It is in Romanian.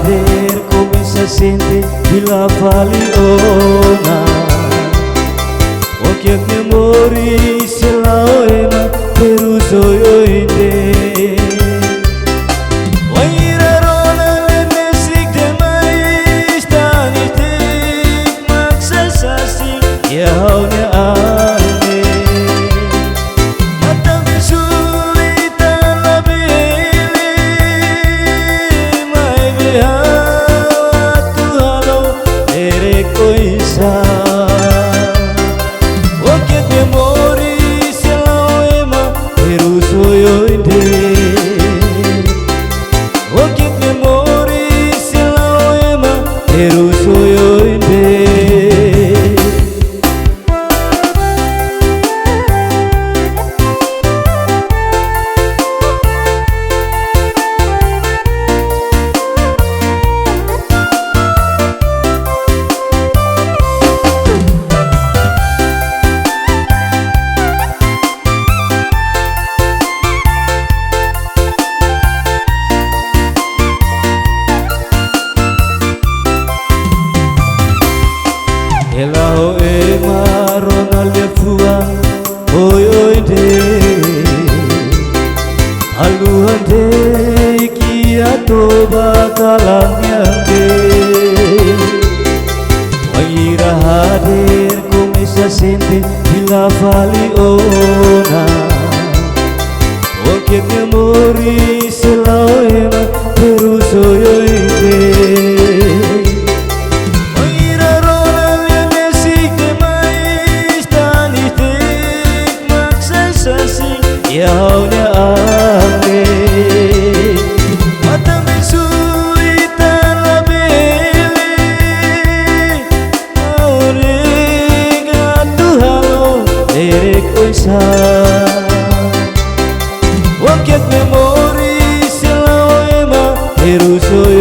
hadir comienza a sentir y la valiona Porque memori se la oema Peru soy oinde Waira Rona Lia nesik de mais Tanitik maksa sasi Ya haunya ane Mata kesulitan labili Mai behatu halo Ere koisa Wakit memori selaema Peru soy oinde Wakit memori selaema Peru soy oinde Elaho ema Rona Lia fua Oi oi de Haluan de Kia toba kalangnya de Waira hadir comienza a sentir Y la valiona Porque memori se la oema Peru soy oinde Ya haunya ane Mata kesulitan labili Maurik atu halo Erek oisa Wakit memori selaema Peru soy